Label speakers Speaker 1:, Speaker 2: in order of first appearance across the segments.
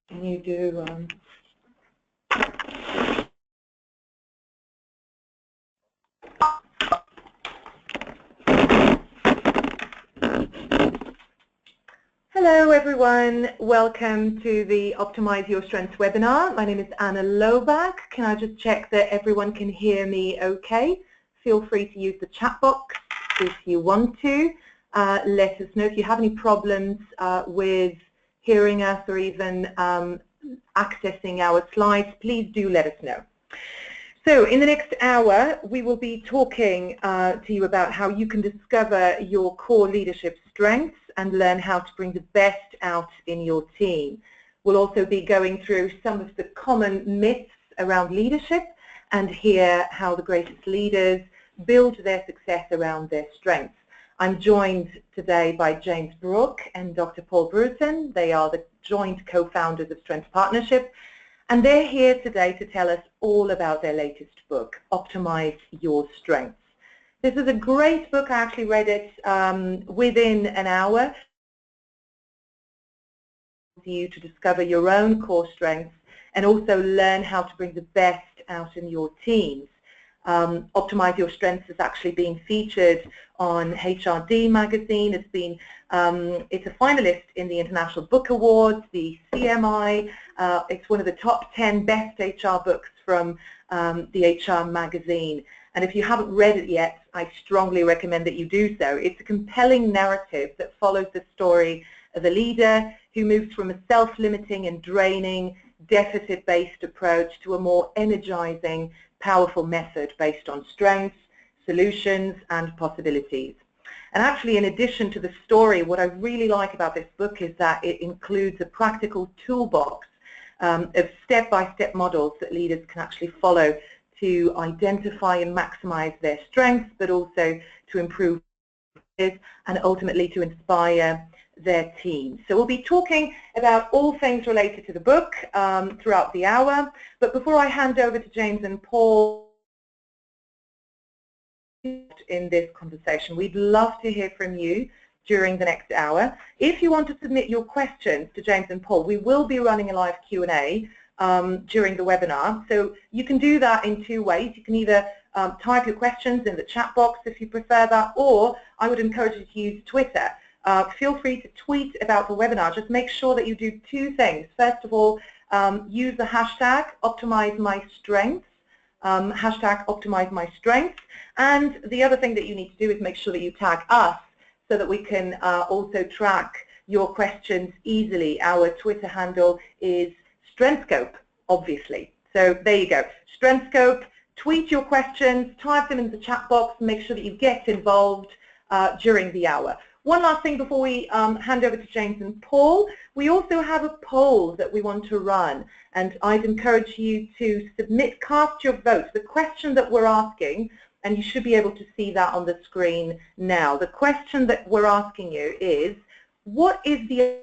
Speaker 1: Can you do... Hello everyone, welcome to the Optimize Your Strengths webinar. My name is Anna Loback. Can I just check that everyone can hear me okay? Feel free to use the chat box if you want to. Let us know if you have any problems with hearing us or even accessing our slides. Please do let us know. So in the next hour, we will be talking to you about how you can discover your core leadership strengths and learn how to bring the best out in your team. We'll also be going through some of the common myths around leadership and hear how the greatest leaders build their success around their strengths. I'm joined today by James Brooke and Dr. Paul Bruton. They are the joint co-founders of Strengths Partnership, and they're here today to tell us all about their latest book, Optimize Your Strengths. This is a great book. I actually read it within an hour. For you to discover your own core strengths and also learn how to bring the best out in your teams. Optimize Your Strengths is actually being featured on HRD magazine. It's a finalist in the International Book Awards, the CMI. It's one of the top 10 best HR books from the HR magazine. And if you haven't read it yet, I strongly recommend that you do so. It's a compelling narrative that follows the story of a leader who moves from a self-limiting and draining, deficit-based approach to a more energizing, powerful method based on strengths, solutions, and possibilities. And actually, in addition to the story, what I really like about this book is that it includes a practical toolbox of step-by-step models that leaders can actually follow to identify and maximize their strengths, but also to improve and ultimately to inspire their team. So we'll be talking about all things related to the book throughout the hour. But before I hand over to James and Paul in this conversation, we'd love to hear from you during the next hour. If you want to submit your questions to James and Paul, we will be running a live Q&A during the webinar. So you can do that in two ways. You can either type your questions in the chat box if you prefer that, or I would encourage you to use Twitter. Feel free to tweet about the webinar. Just make sure that you do two things. First of all, use the hashtag #OptimizeMyStrengths, hashtag #OptimizeMyStrengths. And the other thing that you need to do is make sure that you tag us so that we can also track your questions easily. Our Twitter handle is Strengthscope, obviously. So there you go. Strengthscope, tweet your questions, type them in the chat box, make sure that you get involved during the hour. One last thing before we hand over to James and Paul, we also have a poll that we want to run, and I'd encourage you to cast your vote. The question that we're asking, and you should be able to see that on the screen now, the question that we're asking you is, what is the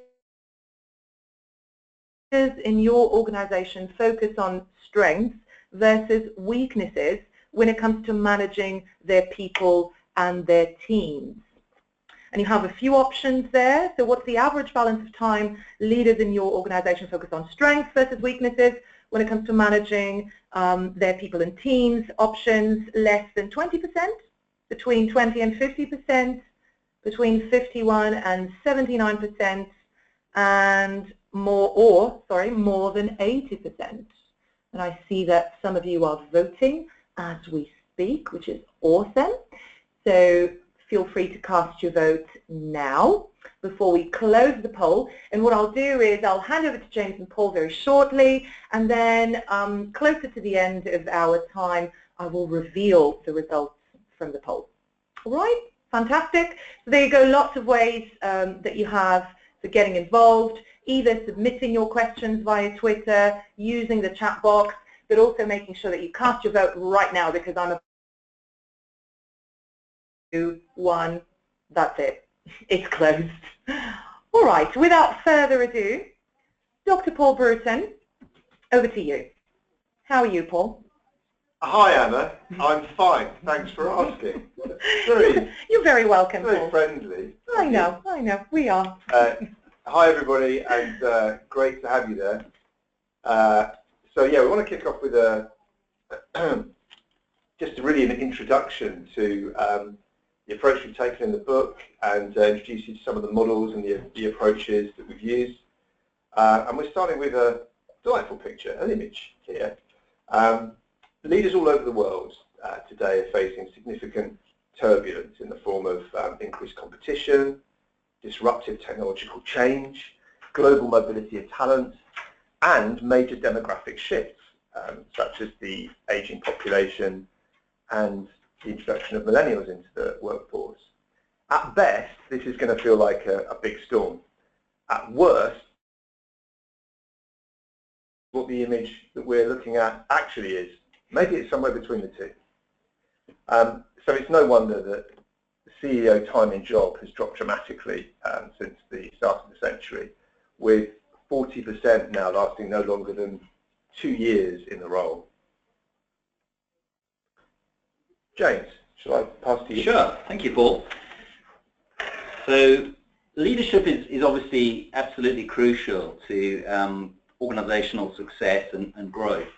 Speaker 1: in your organization focus on strengths versus weaknesses when it comes to managing their people and their teams? And you have a few options there. So what's the average balance of time leaders in your organization focus on strengths versus weaknesses when it comes to managing their people and teams? Options: less than 20%, between 20 and 50%, between 51 and 79%, and more than 80%. And I see that some of you are voting as we speak, which is awesome. So feel free to cast your vote now before we close the poll. And what I'll do is I'll hand over to James and Paul very shortly, and then closer to the end of our time, I will reveal the results from the poll. All right, fantastic. So there you go, lots of ways that you have for getting involved, either submitting your questions via Twitter, using the chat box, but also making sure that you cast your vote right now, because I'm 2, 1, that's it. It's closed. All right, without further ado, Dr. Paul Bruton, over to you. How are you, Paul?
Speaker 2: Hi, Anna. I'm fine. Thanks for asking.
Speaker 1: You're very welcome,
Speaker 2: very
Speaker 1: Paul.
Speaker 2: Friendly.
Speaker 1: I know, we are.
Speaker 2: Hi everybody, and great to have you there. So yeah, we want to kick off with a just really an introduction to the approach we've taken in the book, and introduce you to some of the models and the approaches that we've used. And we're starting with a delightful picture, an image here. Leaders all over the world today are facing significant turbulence in the form of increased competition, disruptive technological change, global mobility of talent, and major demographic shifts, such as the aging population and the introduction of millennials into the workforce. At best, this is going to feel like a big storm. At worst, what the image that we're looking at actually is, maybe it's somewhere between the two. So it's no wonder that CEO time in job has dropped dramatically since the start of the century, with 40% now lasting no longer than 2 years in the role. James, shall I pass to you?
Speaker 3: Sure, thank you, Paul. So leadership is obviously absolutely crucial to organisational success and growth.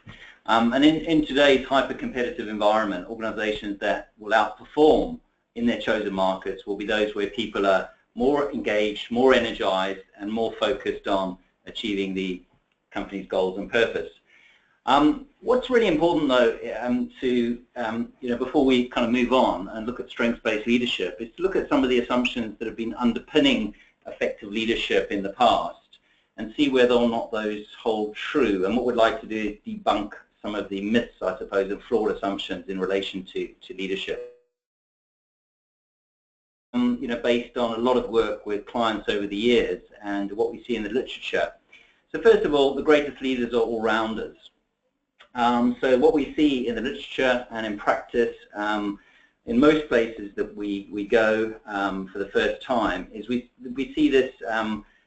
Speaker 3: And in today's hyper-competitive environment, organisations that will outperform in their chosen markets will be those where people are more engaged, more energized, and more focused on achieving the company's goals and purpose. What's really important, though, before we kind of move on and look at strengths-based leadership, is to look at some of the assumptions that have been underpinning effective leadership in the past and see whether or not those hold true. And what we'd like to do is debunk some of the myths, I suppose, and flawed assumptions in relation to leadership. Based on a lot of work with clients over the years and what we see in the literature. So first of all, the greatest leaders are all-rounders. So what we see in the literature and in practice, in most places that we go for the first time, is we see this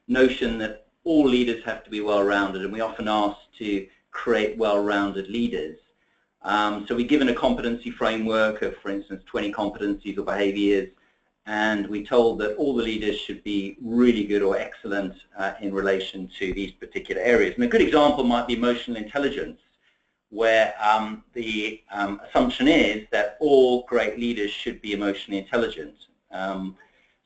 Speaker 3: notion that all leaders have to be well-rounded, and we often ask to create well-rounded leaders. So we're given a competency framework of, for instance, 20 competencies or behaviors, and we're told that all the leaders should be really good or excellent in relation to these particular areas. And a good example might be emotional intelligence, where the assumption is that all great leaders should be emotionally intelligent. So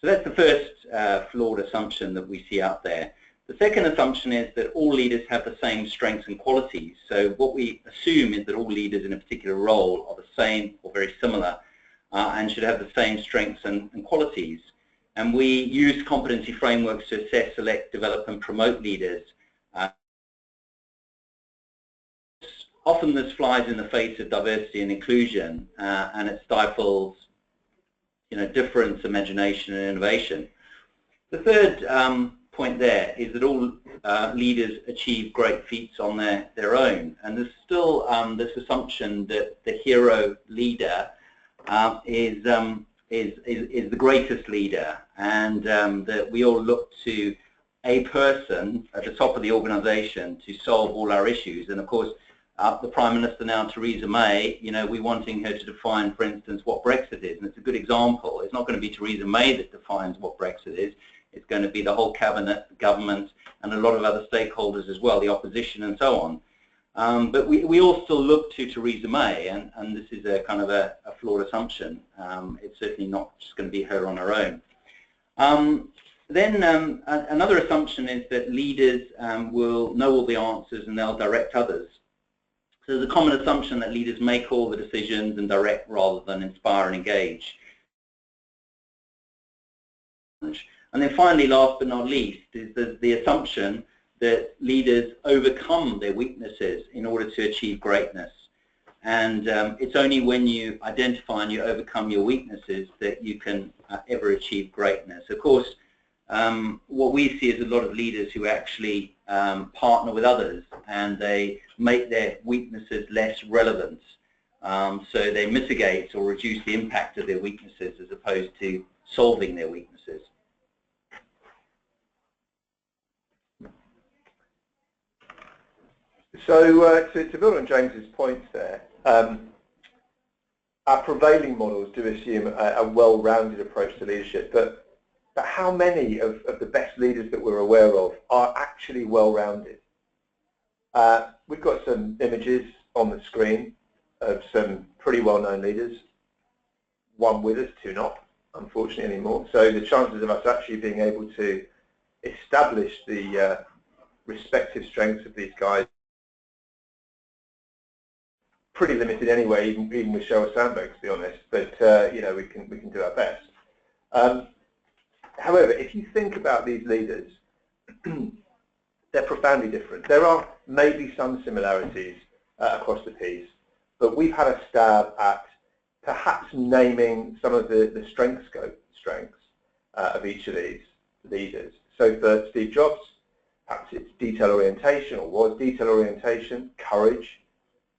Speaker 3: that's the first flawed assumption that we see out there. The second assumption is that all leaders have the same strengths and qualities. So what we assume is that all leaders in a particular role are the same or very similar and should have the same strengths and qualities. And we use competency frameworks to assess, select, develop, and promote leaders. Often this flies in the face of diversity and inclusion, and it stifles, difference, imagination, and innovation. The third point there is that all leaders achieve great feats on their own, and there's still this assumption that the hero leader is the greatest leader, and that we all look to a person at the top of the organisation to solve all our issues. And of course, the Prime Minister now, Theresa May, we're wanting her to define, for instance, what Brexit is, and it's a good example. It's not going to be Theresa May that defines what Brexit is. It's going to be the whole cabinet, the government, and a lot of other stakeholders as well, the opposition and so on. But we all still look to Theresa May, and this is a kind of a flawed assumption. It's certainly not just going to be her on her own. Then another assumption is that leaders will know all the answers and they'll direct others. So there's a common assumption that leaders make all the decisions and direct rather than inspire and engage. And then finally, last but not least, is the assumption that leaders overcome their weaknesses in order to achieve greatness. And it's only when you identify and you overcome your weaknesses that you can ever achieve greatness. Of course, what we see is a lot of leaders who actually partner with others, and they make their weaknesses less relevant. So they mitigate or reduce the impact of their weaknesses as opposed to solving their weaknesses.
Speaker 2: So to build on James's points there, our prevailing models do assume a well-rounded approach to leadership, but but how many of the best leaders that we're aware of are actually well-rounded? We've got some images on the screen of some pretty well-known leaders, one with us, two not, unfortunately, anymore. So the chances of us actually being able to establish the respective strengths of these guys pretty limited anyway, even with Sheryl Sandberg, to be honest. But you know, we can do our best. However, if you think about these leaders, they're profoundly different. There are maybe some similarities across the piece, but we've had a stab at perhaps naming some of the Strengthscope strengths of each of these leaders. So for Steve Jobs, perhaps it's detail orientation, or was detail orientation, courage,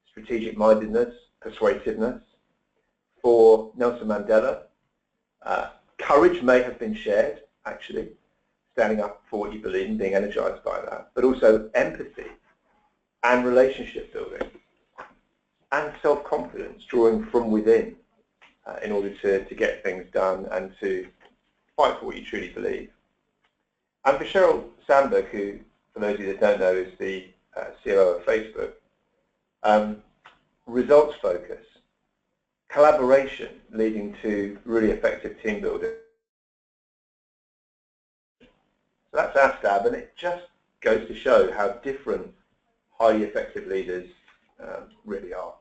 Speaker 2: strategic mindedness, persuasiveness. For Nelson Mandela, courage may have been shared, actually, standing up for what you believe and being energized by that, but also empathy and relationship building and self-confidence, drawing from within in order to get things done and to fight for what you truly believe. And for Sheryl Sandberg, who, for those of you that don't know, is the COO of Facebook, results focus, collaboration leading to really effective team building. So that's our stab, and it just goes to show how different highly effective leaders really are.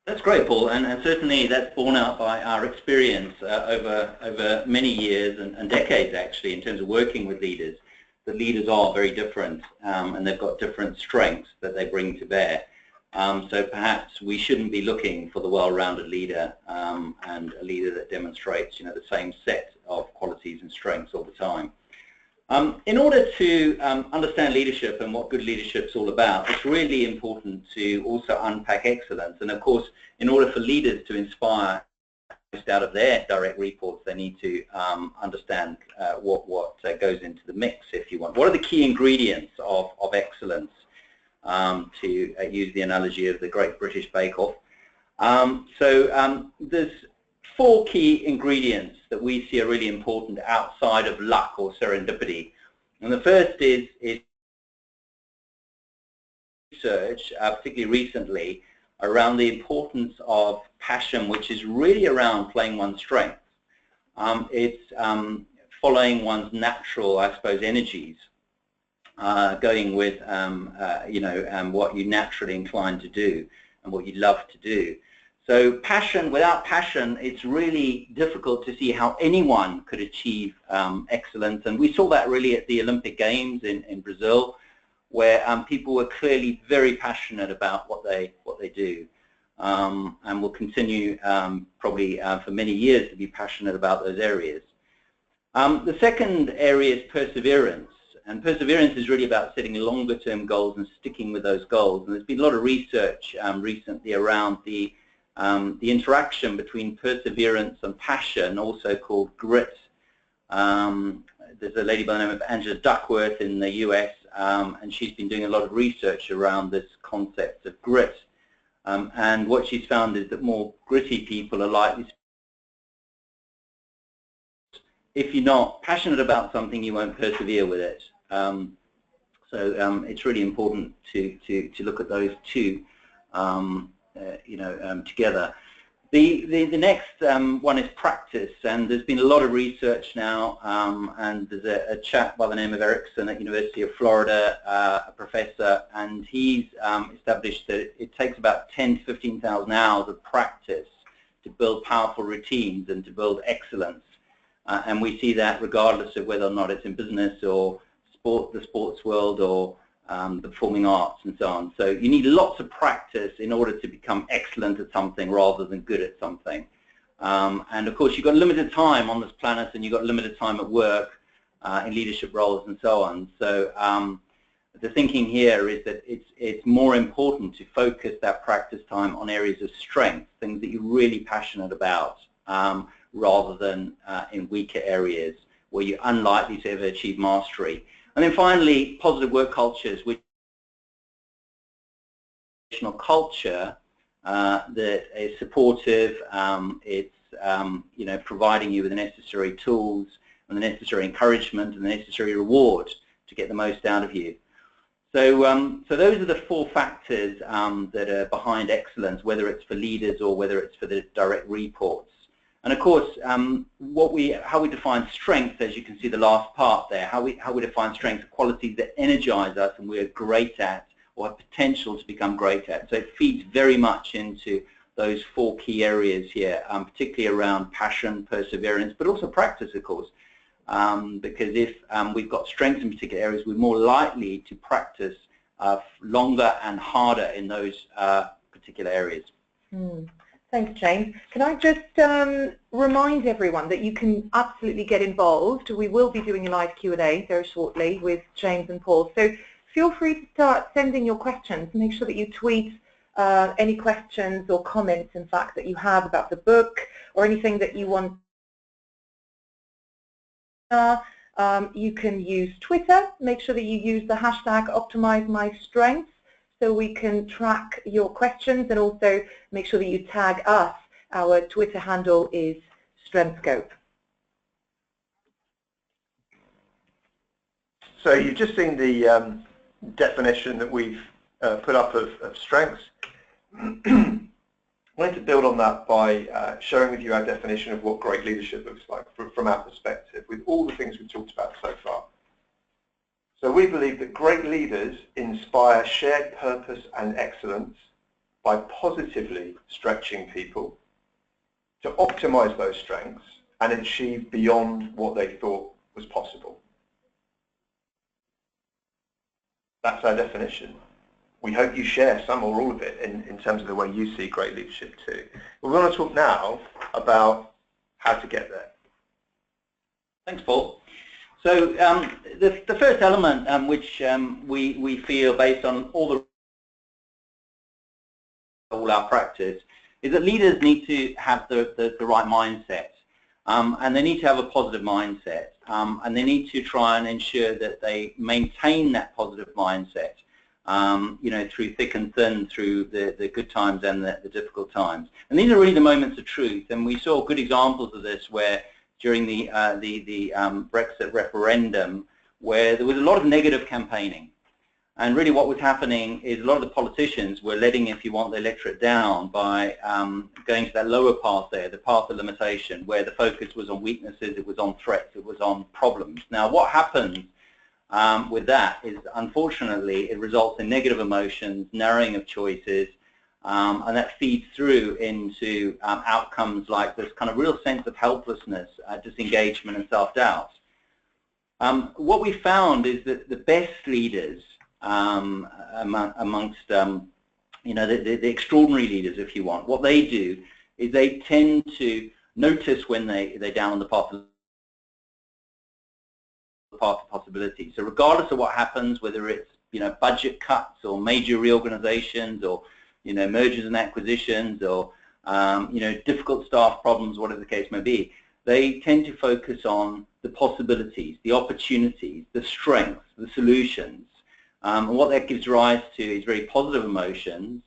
Speaker 3: That's great, Paul, and certainly that's borne out by our experience over many years and decades, actually, in terms of working with leaders. The leaders are very different, and they've got different strengths that they bring to bear. So perhaps we shouldn't be looking for the well-rounded leader and a leader that demonstrates, you know, the same set of qualities and strengths all the time. In order to understand leadership and what good leadership is all about, it's really important to also unpack excellence. And of course, in order for leaders to inspire out of their direct reports, they need to understand what goes into the mix, if you want. What are the key ingredients of excellence, to use the analogy of the Great British Bake Off? There's 4 key ingredients that we see are really important outside of luck or serendipity. And the first is research, particularly recently, around the importance of passion, which is really around playing one's strengths. It's following one's natural, I suppose, energies, going with what you're naturally inclined to do and what you love to do. So passion, without passion, it's really difficult to see how anyone could achieve excellence. And we saw that really at the Olympic Games in Brazil, where people were clearly very passionate about what they do, and will continue probably for many years to be passionate about those areas. The second area is perseverance. And perseverance is really about setting longer-term goals and sticking with those goals. And there's been a lot of research recently around the interaction between perseverance and passion, also called grit. There's a lady by the name of Angela Duckworth in the US, and she's been doing a lot of research around this concept of grit. And what she's found is that more gritty people are likely to, if you're not passionate about something, you won't persevere with it. It's really important to look at those two together. The next one is practice, and there's been a lot of research now, and there's a chap by the name of Erickson at University of Florida, a professor, and he's established that it takes about 10 to 15,000 hours of practice to build powerful routines and to build excellence. And we see that regardless of whether or not it's in business or the sports world or the performing arts and so on. So you need lots of practice in order to become excellent at something rather than good at something. And of course, you've got limited time on this planet, and you've got limited time at work, in leadership roles and so on. So the thinking here is that it's more important to focus that practice time on areas of strength, things that you're really passionate about, rather than in weaker areas where you're unlikely to ever achieve mastery. And then finally, positive work cultures, which is a culture that is supportive, it's you know, providing you with the necessary tools and the necessary encouragement and the necessary reward to get the most out of you. So, so those are the 4 factors that are behind excellence, whether it's for leaders or whether it's for the direct reports. And of course, how we define strength, as you can see the last part there, how we define strength, qualities that energize us and we're great at or have potential to become great at. So it feeds very much into those 4 key areas here, particularly around passion, perseverance, but also practice, of course. Because if we've got strengths in particular areas, we're more likely to practice longer and harder in those particular areas.
Speaker 1: Thanks, James. Can I just remind everyone that you can absolutely get involved. We will be doing a live Q&A very shortly with James and Paul. So feel free to start sending your questions. Make sure that you tweet any questions or comments, in fact, that you have about the book or anything that you want. You can use Twitter. Make sure that you use the hashtag #OptimizeMyStrengths so we can track your questions, and also make sure that you tag us. Our Twitter handle is Strengthscope.
Speaker 2: So you've just seen the definition that we've put up of strengths. I wanted to build on that by sharing with you our definition of what great leadership looks like from our perspective, with all the things we've talked about so far. So we believe that great leaders inspire shared purpose and excellence by positively stretching people to optimize those strengths and achieve beyond what they thought was possible. That's our definition. We hope you share some or all of it in terms of the way you see great leadership too. We're going to talk now about how to get there.
Speaker 3: Thanks, Paul. So the first element which we feel, based on all our practice, is that leaders need to have the right mindset, and they need to have a positive mindset, and they need to try and ensure that they maintain that positive mindset, you know, through thick and thin, through the good times and the difficult times. And these are really the moments of truth, and we saw good examples of this where during the Brexit referendum, where there was a lot of negative campaigning. And really what was happening is a lot of the politicians were letting, if you want, the electorate down by going to that lower path there, the path of limitation, where the focus was on weaknesses, it was on threats, it was on problems. Now what happens with that is, unfortunately, it results in negative emotions, narrowing of choices, and that feeds through into outcomes like this kind of real sense of helplessness, disengagement and self-doubt. What we found is that the best leaders amongst you know, the extraordinary leaders, if you want, what they do is they tend to notice when they're down on the path of possibility. So regardless of what happens, whether it's, you know, budget cuts or major reorganizations or, you know, mergers and acquisitions or, you know, difficult staff problems, whatever the case may be, they tend to focus on the possibilities, the opportunities, the strengths, the solutions. And what that gives rise to is very positive emotions,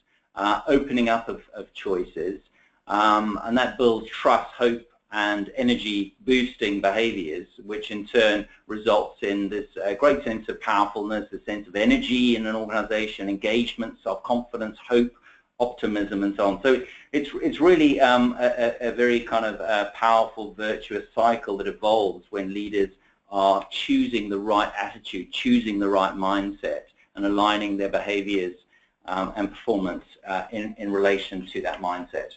Speaker 3: opening up of choices, and that builds trust, hope, and energy-boosting behaviors, which in turn results in this great sense of powerfulness, a sense of energy in an organization, engagement, self-confidence, hope, optimism, and so on. So it's really a very kind of powerful, virtuous cycle that evolves when leaders are choosing the right attitude, choosing the right mindset, and aligning their behaviors and performance in relation to that mindset.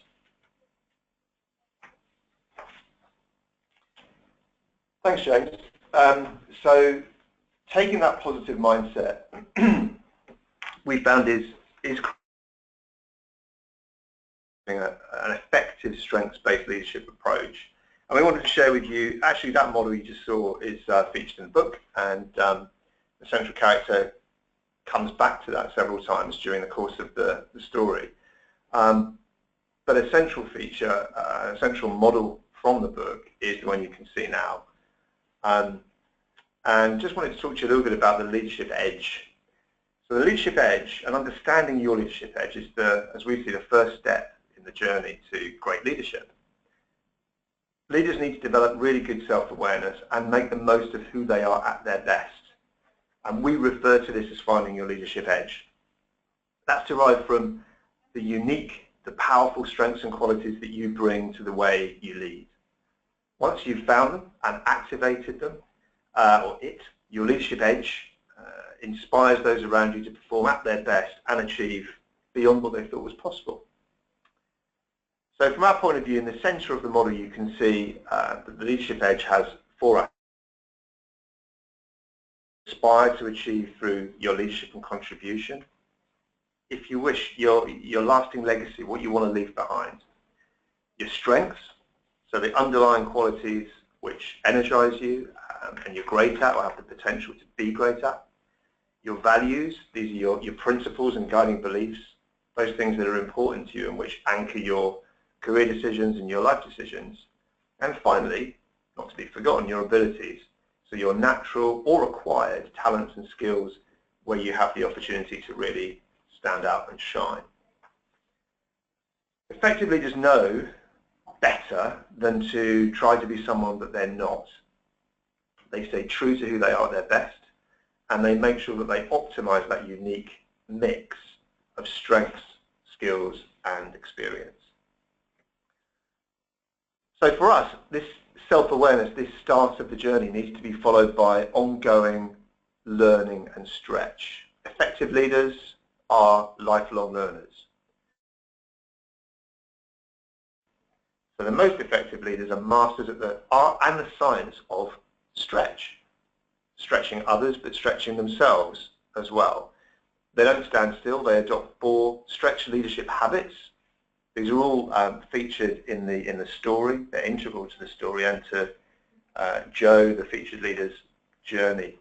Speaker 2: Thanks, James. So taking that positive mindset, we found is an effective strengths-based leadership approach. And we wanted to share with you, actually that model you just saw is featured in the book, and the central character comes back to that several times during the course of the story. But a central feature, a central model from the book is the one you can see now. And just wanted to talk to you a little bit about the leadership edge. So the leadership edge, and understanding your leadership edge, is as we see, the first step in the journey to great leadership. leaders need to develop really good self-awareness and make the most of who they are at their best. And we refer to this as finding your leadership edge. That's derived from the unique, the powerful strengths and qualities that you bring to the way you lead. Once you've found them and activated them, your leadership edge inspires those around you to perform at their best and achieve beyond what they thought was possible. So from our point of view, in the center of the model, you can see that the leadership edge has 4 aspects. Aspire to achieve through your leadership and contribution. If you wish, your lasting legacy, what you want to leave behind. Your strengths, so the underlying qualities which energize you and you're great at or have the potential to be great at. Your values, these are your principles and guiding beliefs, those things that are important to you and which anchor your career decisions and your life decisions. And finally, not to be forgotten, your abilities, so your natural or acquired talents and skills where you have the opportunity to really stand out and shine. Effective leaders know better than to try to be someone that they're not. They stay true to who they are at their best, and they make sure that they optimize that unique mix of strengths, skills, and experience. So for us, this self-awareness, this start of the journey needs to be followed by ongoing learning and stretch. Effective leaders are lifelong learners. So the most effective leaders are masters at the art and the science of stretch. Stretching others, but stretching themselves as well. They don't stand still, they adopt 4 stretch leadership habits. These are all featured in the story. They're integral to the story and to Joe, the featured leader's journey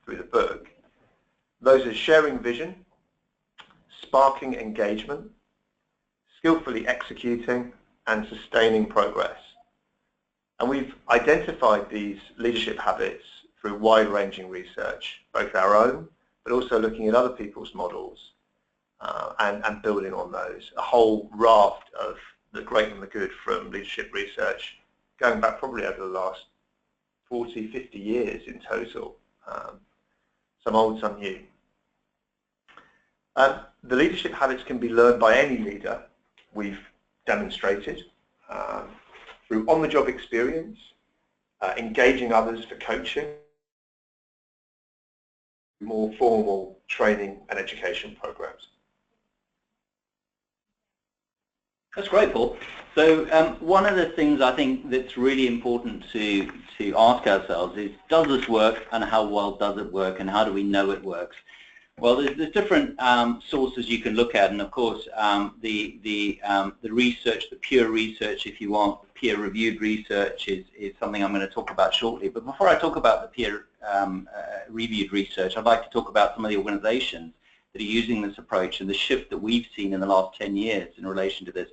Speaker 2: through the book. Those are sharing vision, sparking engagement, skillfully executing, and sustaining progress. And we've identified these leadership habits through wide-ranging research, both our own, but also looking at other people's models and building on those. A whole raft of the great and the good from leadership research going back probably over the last 40, 50 years in total. Some old, some new. The leadership habits can be learned by any leader. We've demonstrated through on-the-job experience, engaging others for coaching, more formal training and education programs.
Speaker 3: That's great, Paul. So one of the things I think that's really important to ask ourselves is, does this work, and how well does it work, and how do we know it works? Well, there's different sources you can look at, and of course the research, the pure research, if you want, peer-reviewed research is something I'm going to talk about shortly. But before I talk about the peer-reviewed research, I'd like to talk about some of the organizations that are using this approach and the shift that we've seen in the last 10 years in relation to this.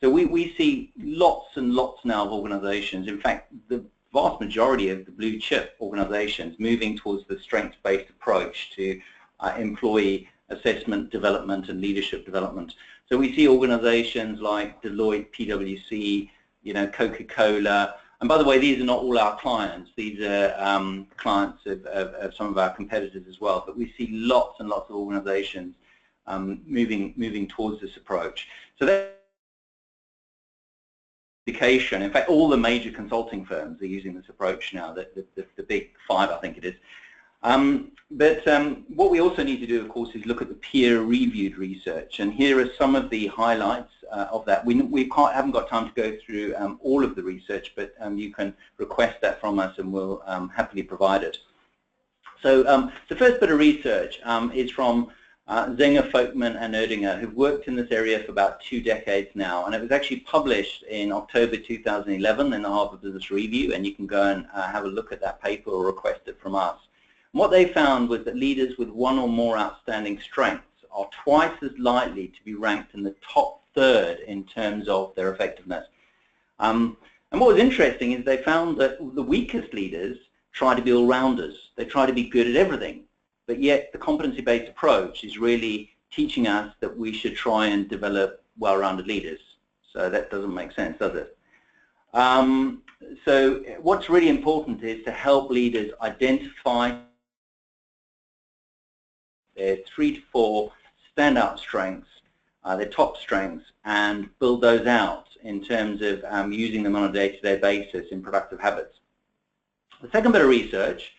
Speaker 3: So we see lots and lots now of organizations, in fact the vast majority of the blue chip organizations, moving towards the strengths-based approach to employee assessment, development, and leadership development. So we see organizations like Deloitte, PwC, Coca-Cola, and by the way, these are not all our clients. These are clients of some of our competitors as well. But we see lots and lots of organizations moving towards this approach. So that's education. In fact, all the major consulting firms are using this approach now, the big 5, I think it is. But what we also need to do, of course, is look at the peer-reviewed research, and here are some of the highlights of that. We haven't got time to go through all of the research, but you can request that from us, and we'll happily provide it. So the first bit of research is from Zenger, Folkman, and Erdinger, who've worked in this area for about 2 decades now, and it was actually published in October 2011 in the Harvard Business Review, and you can go and have a look at that paper or request it from us. And what they found was that leaders with 1 or more outstanding strengths are twice as likely to be ranked in the top 3rd in terms of their effectiveness. And what was interesting is they found that the weakest leaders try to be all-rounders. They try to be good at everything. But yet the competency-based approach is really teaching us that we should try and develop well-rounded leaders. So that doesn't make sense, does it? So what's really important is to help leaders identify their 3 to 4 standout strengths, their top strengths, and build those out in terms of using them on a day-to-day basis in productive habits. The second bit of research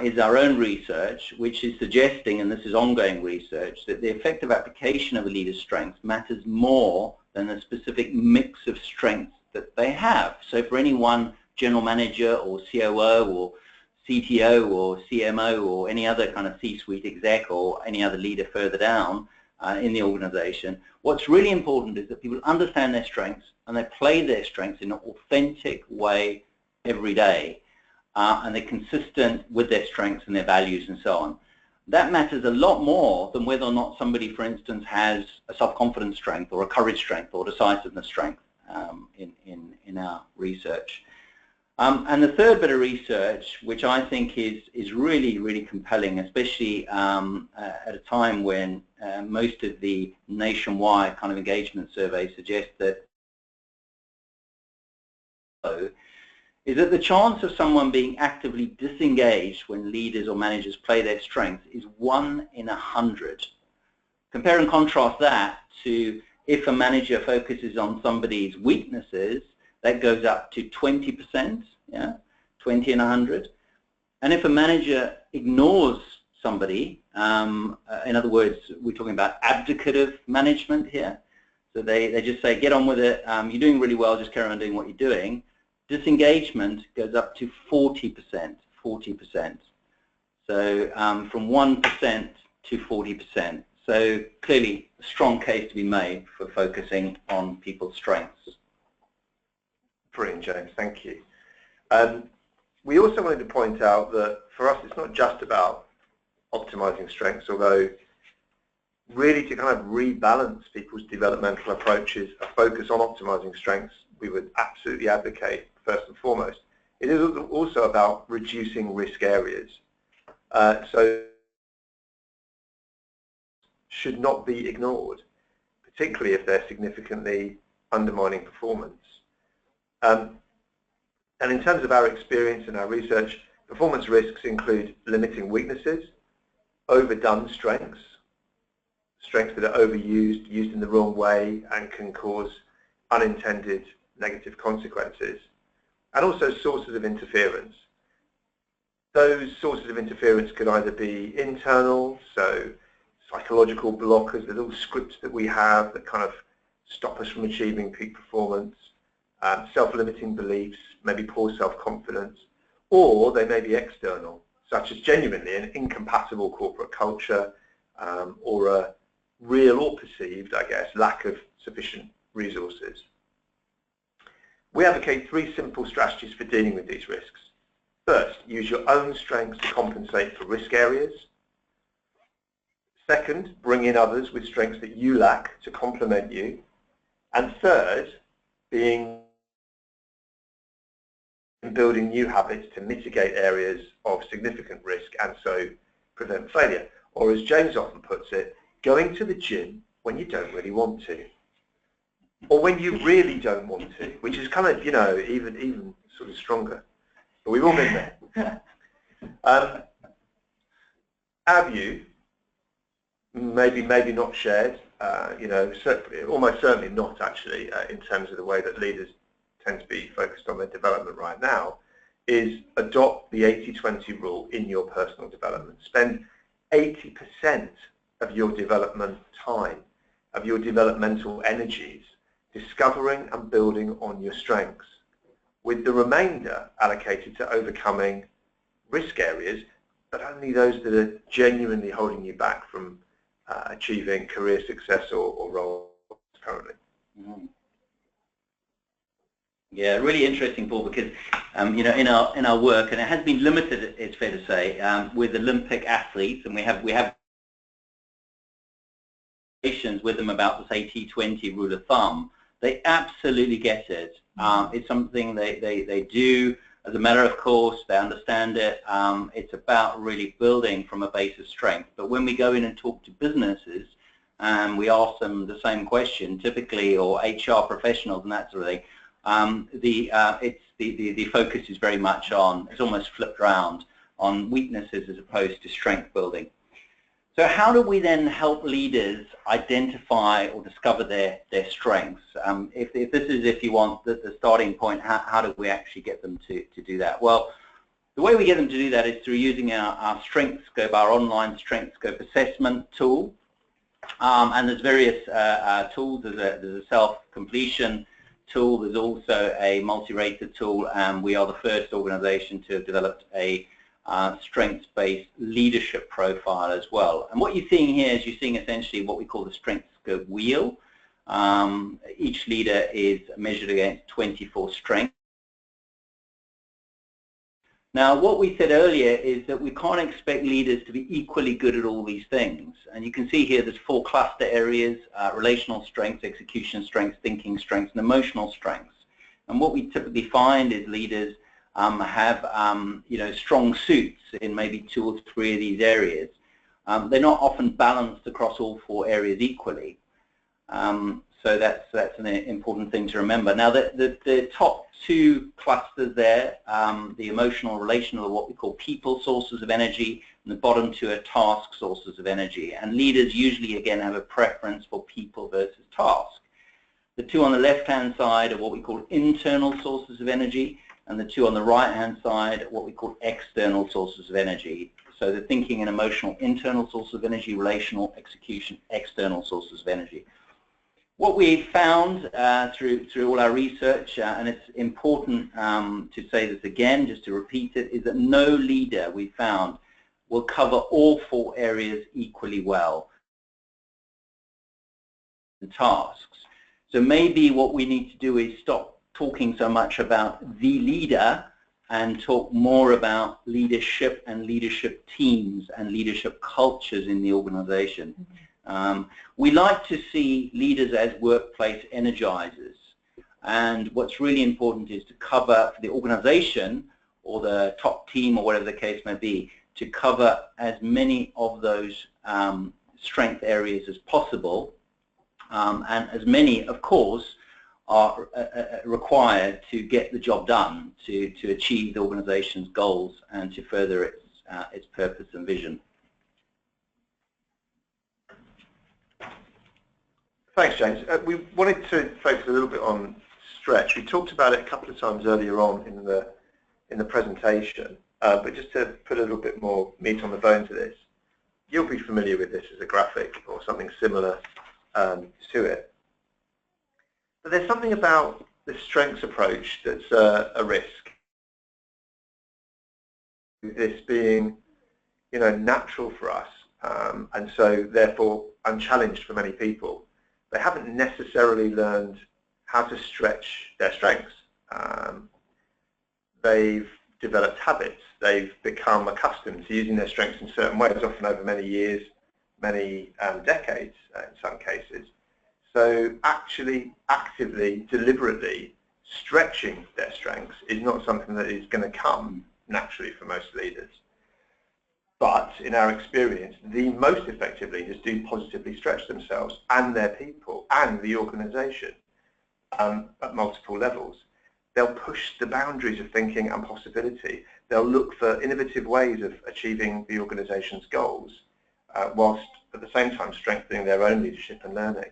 Speaker 3: is our own research, which is suggesting, and this is ongoing research, that the effective application of a leader's strengths matters more than the specific mix of strengths that they have. So for any one general manager or COO or CTO or CMO or any other kind of C-suite exec or any other leader further down in the organization, what's really important is that people understand their strengths and they play their strengths in an authentic way every day. And they're consistent with their strengths and their values and so on. That matters a lot more than whether or not somebody, for instance, has a self-confidence strength or a courage strength or decisiveness strength in our research. And the third bit of research, which I think is really, really compelling, especially at a time when most of the nationwide kind of engagement surveys suggest that is that the chance of someone being actively disengaged when leaders or managers play their strengths is 1 in 100. Compare and contrast that to if a manager focuses on somebody's weaknesses, that goes up to 20%, yeah, 20 in 100. And if a manager ignores somebody, in other words, we're talking about abdicative management here, so they just say, get on with it, you're doing really well, just carry on doing what you're doing. Disengagement goes up to 40%, 40%. So from 1% to 40%. So clearly a strong case to be made for focusing on people's strengths.
Speaker 2: Brilliant, James, thank you. We also wanted to point out that for us it's not just about optimizing strengths, although really to kind of rebalance people's developmental approaches, a focus on optimizing strengths, we would absolutely advocate first and foremost. It is also about reducing risk areas. So should not be ignored, particularly if they're significantly undermining performance. And in terms of our experience and our research, performance risks include limiting weaknesses, overdone strengths, strengths that are overused, used in the wrong way and can cause unintended negative consequences, and also sources of interference. Those sources of interference could either be internal, so psychological blockers, the little scripts that we have that kind of stop us from achieving peak performance, self-limiting beliefs, maybe poor self-confidence, or they may be external, such as genuinely an incompatible corporate culture or a real or perceived, I guess, lack of sufficient resources. We advocate 3 simple strategies for dealing with these risks. First, use your own strengths to compensate for risk areas. Second, bring in others with strengths that you lack to complement you. And third, being building new habits to mitigate areas of significant risk and so prevent failure. Or as James often puts it, going to the gym when you don't really want to. Or when you really don't want to, which is kind of, you know, even sort of stronger. But we've all been there. Our view, maybe not shared, you know, almost certainly not actually, in terms of the way that leaders tend to be focused on their development right now, is adopt the 80-20 rule in your personal development. Spend 80% of your development time, of your developmental energies, discovering and building on your strengths, with the remainder allocated to overcoming risk areas, but only those that are genuinely holding you back from achieving career success or roles currently.
Speaker 3: Yeah, really interesting, Paul, because you know, in our work, and it has been limited, it's fair to say, with Olympic athletes, and we have with them about this 80-20 rule of thumb. They absolutely get it. It's something they do as a matter of course. They understand it. It's about really building from a base of strength. But when we go in and talk to businesses, we ask them the same question, typically, or HR professionals and that sort of thing. the focus is very much on, it's almost flipped around, on weaknesses as opposed to strength building. So how do we then help leaders identify or discover their strengths? If this is, if you want, the starting point, how do we actually get them to do that? Well, the way we get them to do that is through using our Strengthscope, our online Strengthscope assessment tool. And there's various tools. There's a self-completion tool. There's also a multi-rated tool, and we are the first organization to have developed a strengths-based leadership profile as well. And what you're seeing here is you're seeing essentially what we call the Strengthscope wheel. Each leader is measured against 24 strengths. Now, what we said earlier is that we can't expect leaders to be equally good at all these things. And you can see here there's 4 cluster areas: relational strengths, execution strengths, thinking strengths, and emotional strengths. And what we typically find is leaders have strong suits in maybe 2 or 3 of these areas. They're not often balanced across all 4 areas equally. So that's an important thing to remember. Now, the top 2 clusters there, the emotional, relational, are what we call people sources of energy, and the bottom 2 are task sources of energy. And leaders usually, again, have a preference for people versus task. The 2 on the left-hand side are what we call internal sources of energy, and the 2 on the right-hand side are what we call external sources of energy. So the thinking and emotional, internal sources of energy; relational, execution, external sources of energy. What we found through all our research, and it's important to say this again, just to repeat it, is that no leader we found will cover all 4 areas equally well. The tasks. So maybe what we need to do is stop talking so much about the leader and talk more about leadership and leadership teams and leadership cultures in the organization. We like to see leaders as workplace energizers, and what's really important is to cover, for the organization or the top team or whatever the case may be, to cover as many of those strength areas as possible, and as many, of course, are required to get the job done, to achieve the organization's goals and to further its purpose and vision.
Speaker 2: Thanks, James. We wanted to focus a little bit on stretch. We talked about it a couple of times earlier on in the presentation, but just to put a little bit more meat on the bones of this, you'll be familiar with this as a graphic or something similar to it. But there's something about the strengths approach that's a risk. This being, natural for us, and so therefore unchallenged for many people. They haven't necessarily learned how to stretch their strengths. They've developed habits. They've become accustomed to using their strengths in certain ways, often over many years, many decades in some cases. So actually, actively, deliberately stretching their strengths is not something that is going to come naturally for most leaders. But in our experience, the most effective leaders do positively stretch themselves and their people and the organization at multiple levels. They'll push the boundaries of thinking and possibility. They'll look for innovative ways of achieving the organization's goals, whilst at the same time strengthening their own leadership and learning.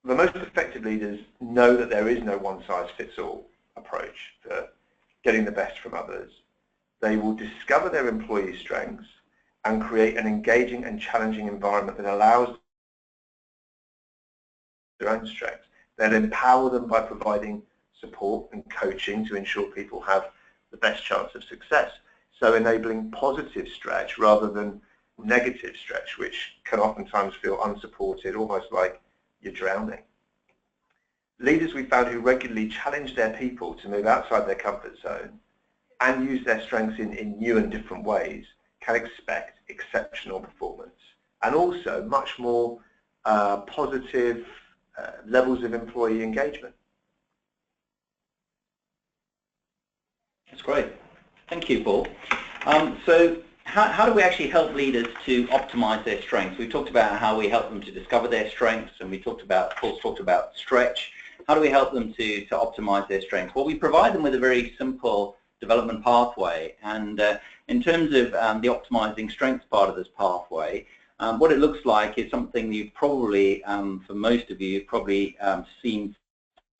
Speaker 2: The most effective leaders know that there is no one-size-fits-all approach to getting the best from others. They will discover their employees' strengths and create an engaging and challenging environment that allows their own strengths. They'll empower them by providing support and coaching to ensure people have the best chance of success. So enabling positive stretch rather than negative stretch, which can oftentimes feel unsupported, almost like you're drowning. Leaders we found who regularly challenge their people to move outside their comfort zone and use their strengths in new and different ways can expect exceptional performance and also much more positive levels of employee engagement.
Speaker 3: That's great. Thank you, Paul. So how do we actually help leaders to optimize their strengths? We talked about how we help them to discover their strengths, and we talked about, of course, stretch. how do we help them to optimize their strengths? Well, we provide them with a very simple development pathway, and in terms of the optimizing strengths part of this pathway, what it looks like is something you've probably, for most of you, you've probably seen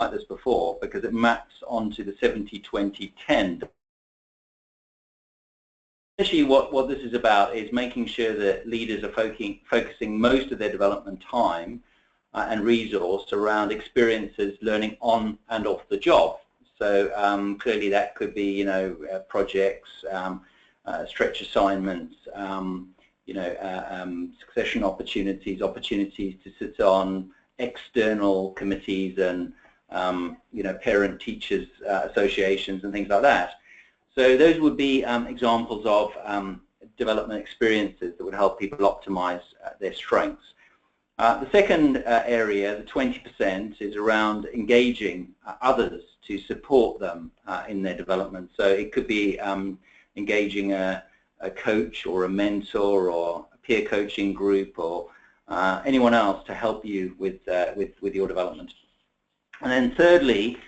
Speaker 3: like this before, because it maps onto the 70-20-10. Actually, what this is about is making sure that leaders are focusing most of their development time and resource around experiences learning on and off the job. So clearly that could be, you know, projects, stretch assignments, you know, succession opportunities, opportunities to sit on external committees and, you know, parent-teachers associations and things like that. So those would be examples of development experiences that would help people optimize their strengths. The second area, the 20%, is around engaging others to support them in their development. So it could be engaging a coach or a mentor or a peer coaching group or anyone else to help you with your development. And then thirdly,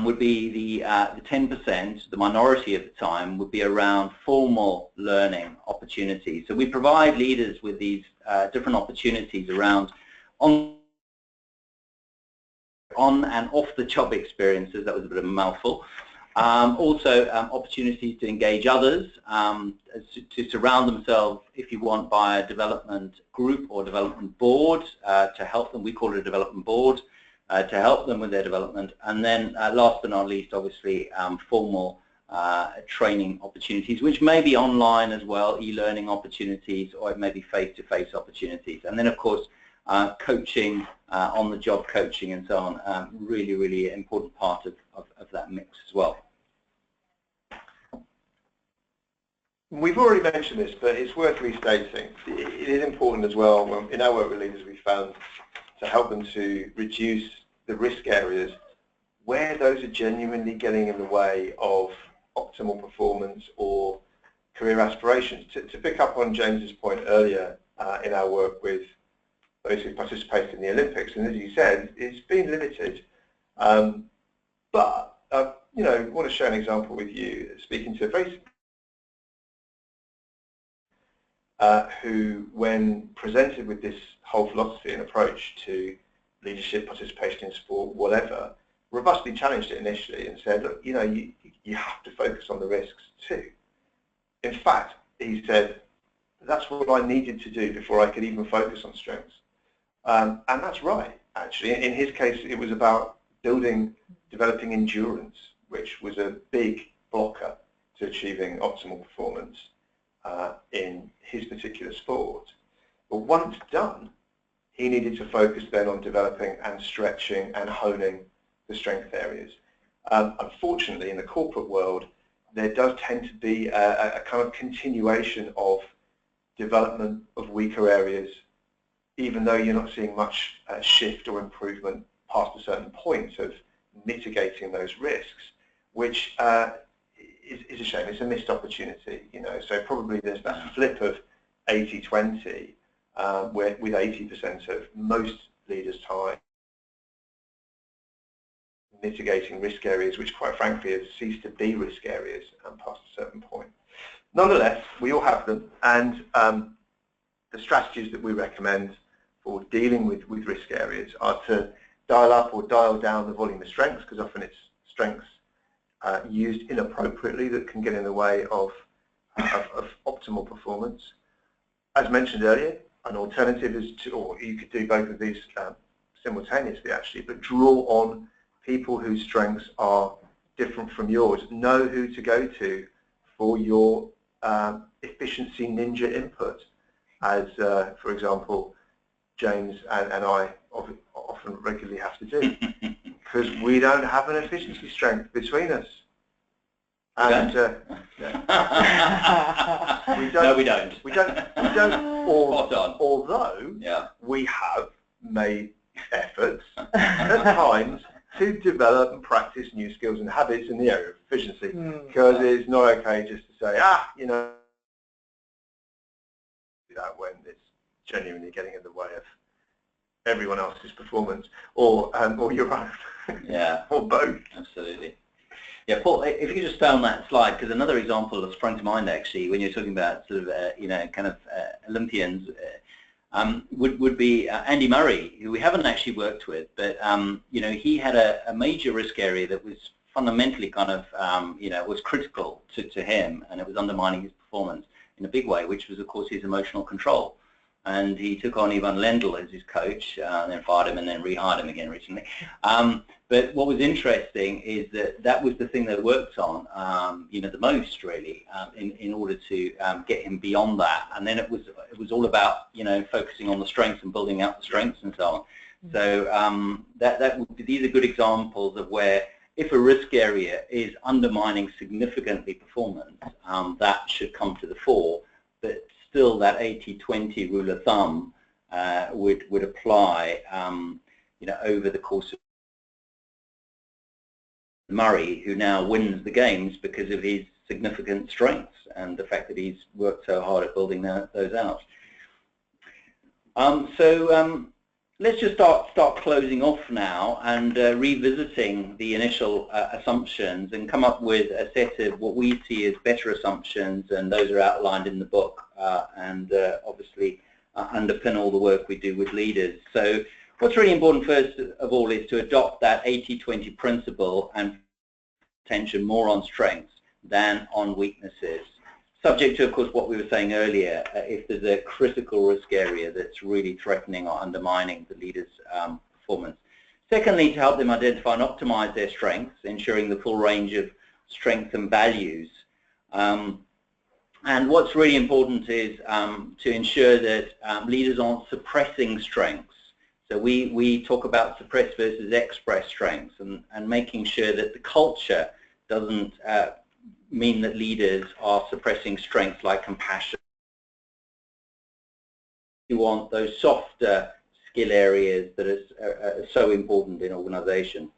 Speaker 3: would be the 10%, the minority of the time, would be around formal learning opportunities. So we provide leaders with these different opportunities around on and off the job experiences. That was a bit of a mouthful. Also opportunities to engage others, to surround themselves, if you want, by a development group or development board to help them. We call it a development board. To help them with their development, and then last but not least, obviously, formal training opportunities, which may be online as well, e-learning opportunities, or it may be face-to-face opportunities, and then of course coaching, on-the-job coaching and so on, really, really important part of that mix as well.
Speaker 2: We've already mentioned this, but it's worth restating. It is important as well, in our work with leaders, we found to help them to reduce the risk areas where those are genuinely getting in the way of optimal performance or career aspirations. To pick up on James's point earlier in our work with those who participate in the Olympics, and as you said, it's been limited. But you know, I want to share an example with you, speaking to a very who, when presented with this whole philosophy and approach to leadership, participation in sport, whatever, robustly challenged it initially and said, look, you know, you have to focus on the risks too. In fact, he said, that's what I needed to do before I could even focus on strengths. And that's right, actually. In his case, it was about developing endurance, which was a big blocker to achieving optimal performance in his particular sport. But once done, he needed to focus then on developing and stretching and honing the strength areas. Unfortunately, in the corporate world, there does tend to be a kind of continuation of development of weaker areas, even though you're not seeing much shift or improvement past a certain point of mitigating those risks, which is a shame. It's a missed opportunity, you know. So probably there's that flip of 80-20, with 80% of most leaders' time mitigating risk areas, which quite frankly have ceased to be risk areas past a certain point. Nonetheless, we all have them, and the strategies that we recommend for dealing with risk areas are to dial up or dial down the volume of strengths, because often it's strengths used inappropriately that can get in the way of optimal performance. As mentioned earlier, an alternative is to, or you could do both of these simultaneously actually, but draw on people whose strengths are different from yours. Know who to go to for your efficiency ninja input, as for example James and I often regularly have to do, because we don't have an efficiency strength between us. And
Speaker 3: no, we don't.
Speaker 2: We don't. Although we have made efforts at times to develop and practice new skills and habits in the area of efficiency, because it's not okay just to say, you know, that when it's genuinely getting in the way everyone else's performance, or your own,
Speaker 3: yeah,
Speaker 2: or both.
Speaker 3: Absolutely. Yeah, Paul, if you could just stay on that slide, because another example that sprung to mind actually when you're talking about sort of Olympians would be Andy Murray, who we haven't actually worked with, but he had a major risk area that was fundamentally kind of was critical to him, and it was undermining his performance in a big way, which was of course his emotional control. And he took on Ivan Lendl as his coach, and then fired him and then rehired him again recently. But what was interesting is that was the thing that worked on, the most really, in order to get him beyond that. And then it was all about, focusing on the strengths and building out the strengths and so on. So these are good examples of where, if a risk area is undermining significantly performance, that should come to the fore. But still, that 80-20 rule of thumb would apply, over the course of Murray, who now wins the games because of his significant strengths and the fact that he's worked so hard at building those out. Let's just start closing off now and revisiting the initial assumptions and come up with a set of what we see as better assumptions, and those are outlined in the book and obviously underpin all the work we do with leaders. So what's really important first of all is to adopt that 80-20 principle and attention more on strengths than on weaknesses. Subject to, of course, what we were saying earlier, if there's a critical risk area that's really threatening or undermining the leader's performance. Secondly, to help them identify and optimize their strengths, ensuring the full range of strengths and values. And what's really important is to ensure that leaders aren't suppressing strengths. So we talk about suppress versus express strengths, and making sure that the culture doesn't mean that leaders are suppressing strengths like compassion. You want those softer skill areas that are so important in organizations.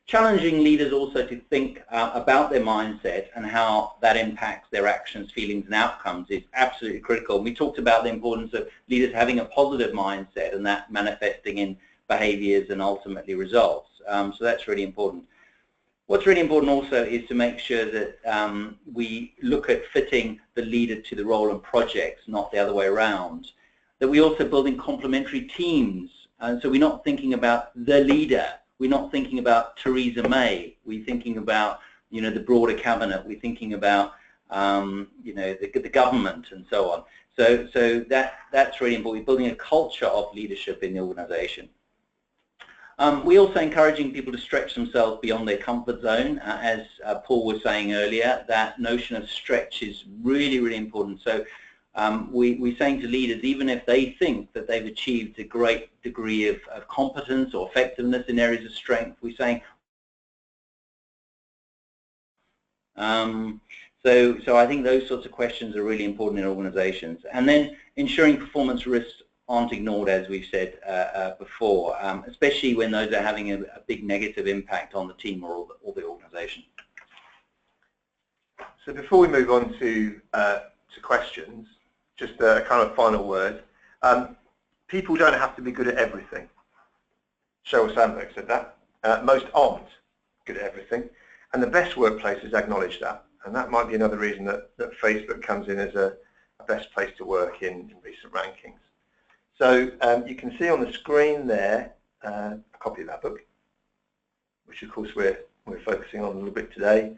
Speaker 3: Challenging leaders also to think about their mindset and how that impacts their actions, feelings and outcomes is absolutely critical. And we talked about the importance of leaders having a positive mindset and that manifesting in behaviors and ultimately results. So that's really important. What's really important also is to make sure that we look at fitting the leader to the role and projects, not the other way around. That we also build in complementary teams, and so we're not thinking about the leader, we're not thinking about Theresa May, we're thinking about the broader cabinet, we're thinking about the government and so on. So that's really important. We're building a culture of leadership in the organisation. We're also encouraging people to stretch themselves beyond their comfort zone. As Paul was saying earlier, that notion of stretch is really, really important. So we're saying to leaders, even if they think that they've achieved a great degree of competence or effectiveness in areas of strength, we're saying, so I think those sorts of questions are really important in organizations. And then ensuring performance risks aren't ignored, as we've said before, especially when those are having a big negative impact on the team or the organization.
Speaker 2: So before we move on to questions, just a kind of final word. People don't have to be good at everything. Sheryl Sandberg said that. Most aren't good at everything, and the best workplaces acknowledge that. And that might be another reason that Facebook comes in as a best place to work in recent rankings. So you can see on the screen there a copy of that book, which of course we're focusing on a little bit today,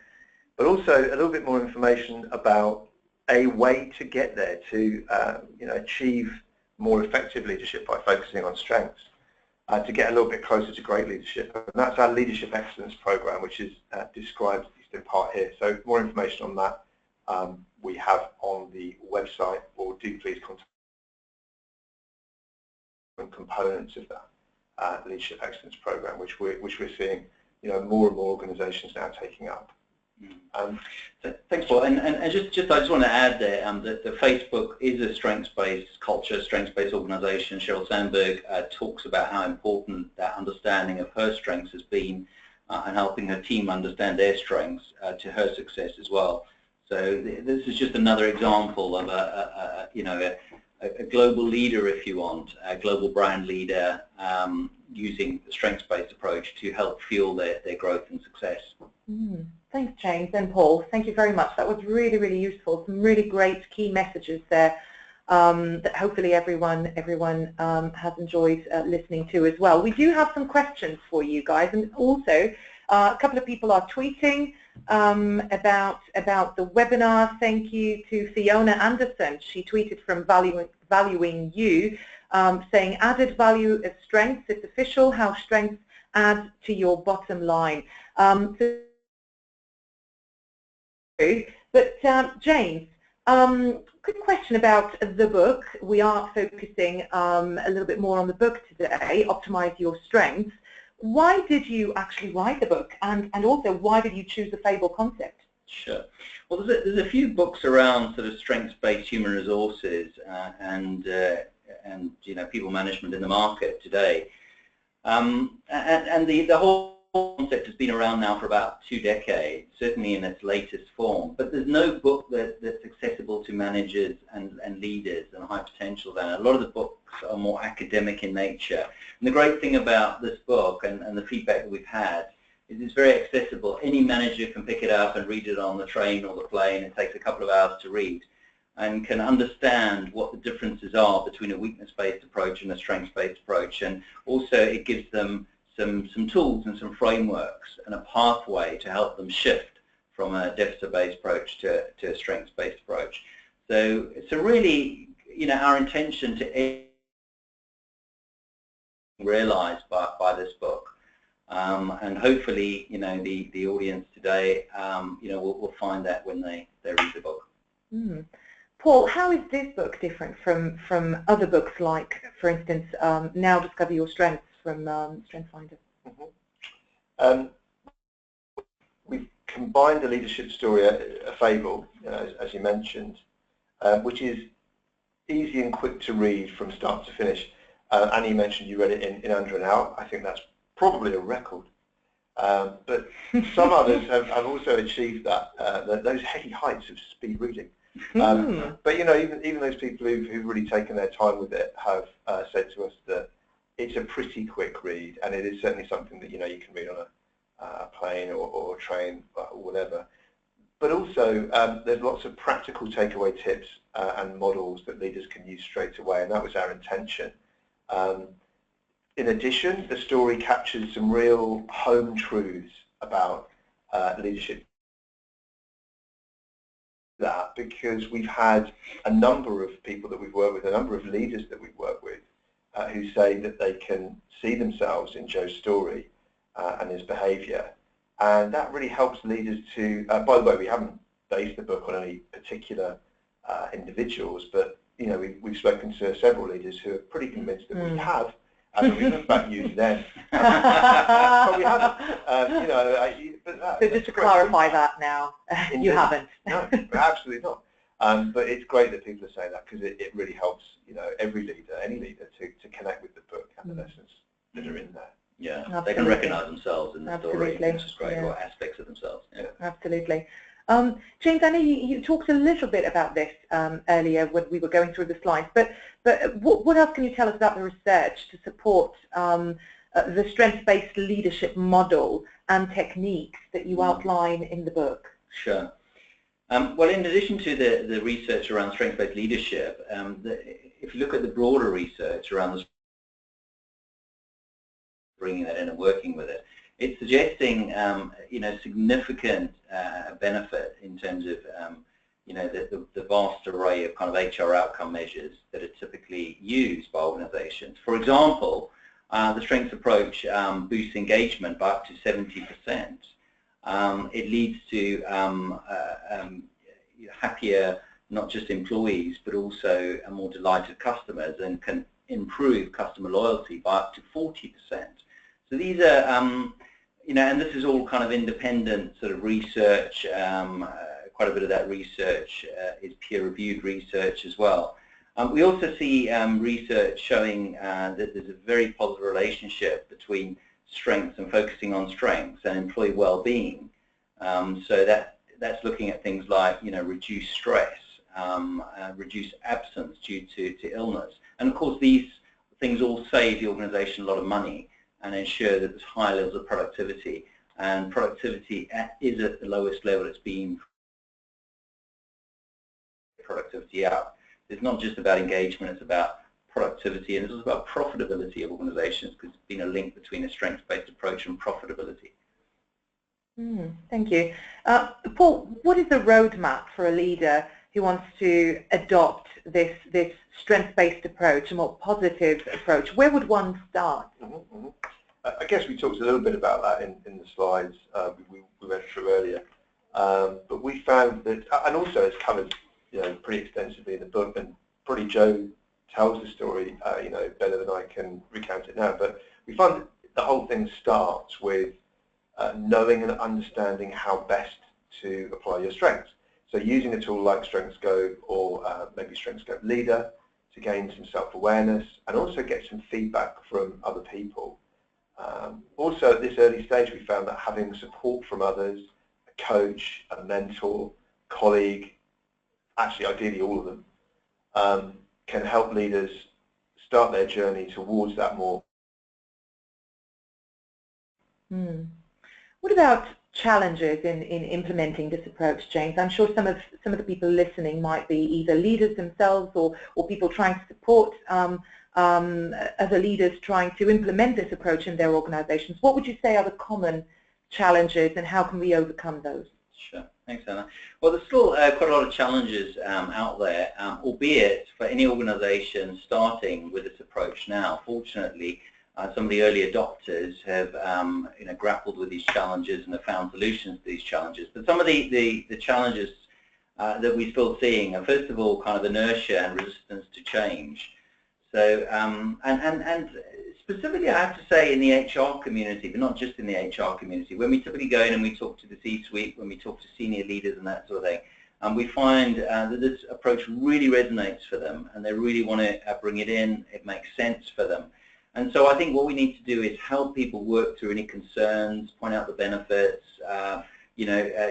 Speaker 2: but also a little bit more information about a way to get there, to achieve more effective leadership by focusing on strengths, to get a little bit closer to great leadership. And that's our Leadership Excellence Program, which is described in part here. So more information on that we have on the website, or do please contact components of that Leadership Excellence Program, which we're seeing more and more organisations now taking up.
Speaker 3: Thanks, Paul. And I just want to add there that the Facebook is a strengths-based culture, strengths-based organisation. Sheryl Sandberg talks about how important that understanding of her strengths has been and helping her team understand their strengths to her success as well. So this is just another example of a global leader, if you want, a global brand leader using the strengths-based approach to help fuel their growth and success.
Speaker 1: Thanks, James and Paul. Thank you very much. That was really, really useful. Some really great key messages there that hopefully everyone has enjoyed listening to as well. We do have some questions for you guys, and also a couple of people are tweeting about the webinar. Thank you to Fiona Anderson. She tweeted from Valuing You, saying added value of strengths. It's official how strengths add to your bottom line. But James, quick question about the book. We are focusing a little bit more on the book today, Optimize Your Strengths. Why did you actually write the book, and also why did you choose the Fable concept?
Speaker 3: Sure. Well, there's a few books around sort of strengths-based human resources and people management in the market today, and the whole concept has been around now for about 2 decades, certainly in its latest form. But there's no book that's accessible to managers and leaders and high potential there. A lot of the books are more academic in nature. And the great thing about this book and the feedback that we've had is it's very accessible. Any manager can pick it up and read it on the train or the plane. It takes a couple of hours to read and can understand what the differences are between a weakness-based approach and a strengths-based approach. And also it gives them some tools and some frameworks and a pathway to help them shift from a deficit-based approach to a strengths-based approach. So really, our intention to realized by this book, and hopefully, the audience today, will find that when they read the book.
Speaker 1: Paul, how is this book different from other books like, for instance, Now Discover Your Strengths from StrengthsFinder?
Speaker 2: We've combined a leadership story, a fable, as you mentioned, which is easy and quick to read from start to finish. Annie mentioned you read it in under an hour. I think that's probably a record. But some others have also achieved those heady heights of speed reading. But even those people who've really taken their time with it have said to us that it's a pretty quick read, and it is certainly something that you can read on a plane or a train or whatever. But also there's lots of practical takeaway tips and models that leaders can use straight away, and that was our intention. In addition, the story captures some real home truths about leadership. Because we've had a number of people that we've worked with, a number of leaders that we've worked with, who say that they can see themselves in Joe's story and his behaviour, and that really helps leaders to. By the way, we haven't based the book on any particular individuals, but we've spoken to several leaders who are pretty convinced that we have, and that we've in fact used them. But we haven't.
Speaker 1: So just to clarify that now, you haven't.
Speaker 2: No, absolutely not. But it's great that people are saying that, because it really helps every leader, any leader, to connect with the book and the lessons that are in there.
Speaker 3: Yeah,
Speaker 1: absolutely.
Speaker 3: They can recognise themselves in the story, which is great, or aspects of themselves. Yeah.
Speaker 1: Absolutely. James, I know you talked a little bit about this earlier when we were going through the slides, but what else can you tell us about the research to support the strengths-based leadership model and techniques that you outline in the book?
Speaker 3: Sure. Well, in addition to the research around strengths-based leadership, if you look at the broader research around bringing that in and working with it, it's suggesting significant benefit in terms of the vast array of kind of HR outcome measures that are typically used by organisations. For example, the strengths approach boosts engagement by up to 70%. It leads to happier, not just employees, but also more delighted customers, and can improve customer loyalty by up to 40%. So these are, and this is all kind of independent sort of research. Quite a bit of that research is peer-reviewed research as well. We also see research showing that there's a very positive relationship between strengths and focusing on strengths and employee well-being. So that that's looking at things like, reduce stress, reduce absence due to illness. And of course, these things all save the organization a lot of money and ensure that there's high levels of productivity. And productivity is at the lowest level it's been. Productivity up. It's not just about engagement, it's about productivity, and it's also about profitability of organizations, because there's been a link between a strengths-based approach and profitability.
Speaker 1: Thank you. Paul, what is the roadmap for a leader who wants to adopt this strengths-based approach, a more positive approach? Where would one start?
Speaker 2: I guess we talked a little bit about that in the slides we went through earlier, but we found that, and also it's covered pretty extensively in the book, and probably Joe tells the story better than I can recount it now, but we find that the whole thing starts with knowing and understanding how best to apply your strengths. So using a tool like Strengthscope or maybe Strengthscope Leader to gain some self-awareness and also get some feedback from other people. Also at this early stage we found that having support from others, a coach, a mentor, colleague, actually ideally all of them, can help leaders start their journey towards that more.
Speaker 1: What about challenges in implementing this approach, James? I'm sure some of the people listening might be either leaders themselves or people trying to support other leaders trying to implement this approach in their organizations. What would you say are the common challenges, and how can we overcome those?
Speaker 3: Sure. Thanks, Anna. Well, there's still quite a lot of challenges out there, albeit for any organization starting with this approach now. Fortunately, some of the early adopters have grappled with these challenges and have found solutions to these challenges. But some of the challenges that we're still seeing are, first of all, kind of inertia and resistance to change. So, and specifically, I have to say, in the HR community, but not just in the HR community, when we typically go in and we talk to the C-suite, when we talk to senior leaders and that sort of thing, we find that this approach really resonates for them, and they really want to bring it in. It makes sense for them. And so I think what we need to do is help people work through any concerns, point out the benefits,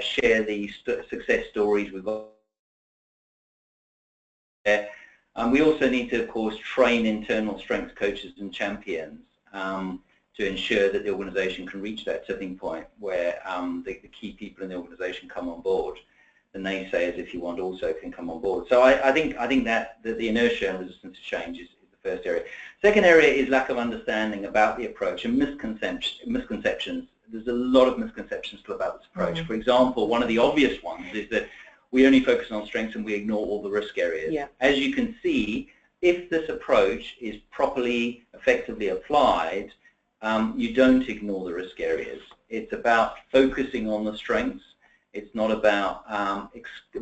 Speaker 3: share the success stories we've got there. We also need to, of course, train internal strengths coaches and champions to ensure that the organization can reach that tipping point where the key people in the organization come on board. The naysayers, if you want, also can come on board. So I think that the inertia and resistance to change is the first area. Second area is lack of understanding about the approach and misconceptions. There's a lot of misconceptions still about this approach. For example, one of the obvious ones is that we only focus on strengths and we ignore all the risk areas.
Speaker 1: Yeah.
Speaker 3: As you can see, if this approach is properly, effectively applied, you don't ignore the risk areas. It's about focusing on the strengths. It's not about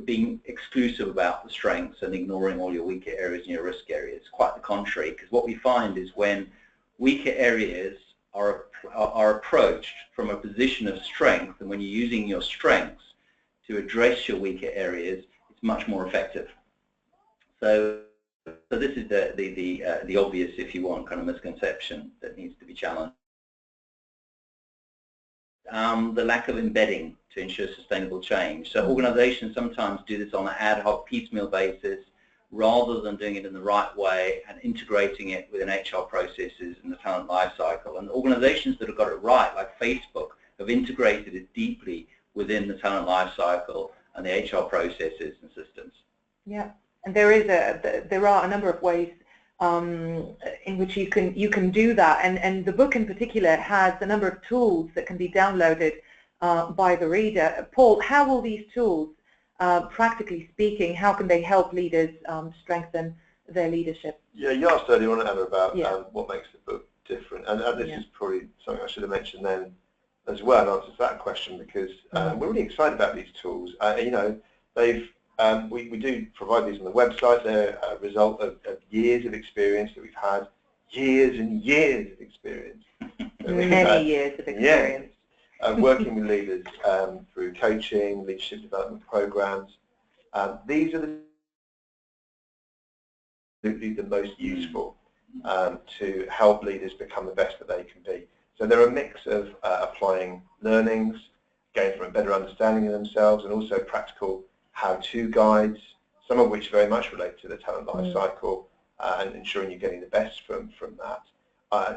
Speaker 3: being exclusive about the strengths and ignoring all your weaker areas and your risk areas. Quite the contrary, because what we find is when weaker areas are approached from a position of strength, and when you're using your strengths to address your weaker areas, it's much more effective. So this is the obvious, if you want, kind of misconception that needs to be challenged. The lack of embedding to ensure sustainable change. So organizations sometimes do this on an ad hoc piecemeal basis rather than doing it in the right way and integrating it within HR processes and the talent life cycle. And organizations that have got it right, like Facebook, have integrated it deeply within the talent life cycle and the HR processes and systems.
Speaker 1: Yeah, and there are a number of ways in which you can do that, and the book in particular has a number of tools that can be downloaded by the reader. Paul, how will these tools, practically speaking, how can they help leaders strengthen their leadership?
Speaker 2: Yeah, you asked earlier on, Anna, about what makes the book different, and this is probably something I should have mentioned then as well, in answer to that question, because we're really excited about these tools. We do provide these on the website. They're a result of years of experience that we've had, years and years of experience.
Speaker 1: Many years of experience.
Speaker 2: Yeah, working with leaders through coaching, leadership development programs. These are the most useful to help leaders become the best that they can be. So they're a mix of applying learnings, gain from a better understanding of themselves, and also practical how-to guides, some of which very much relate to the talent life cycle and ensuring you're getting the best from that.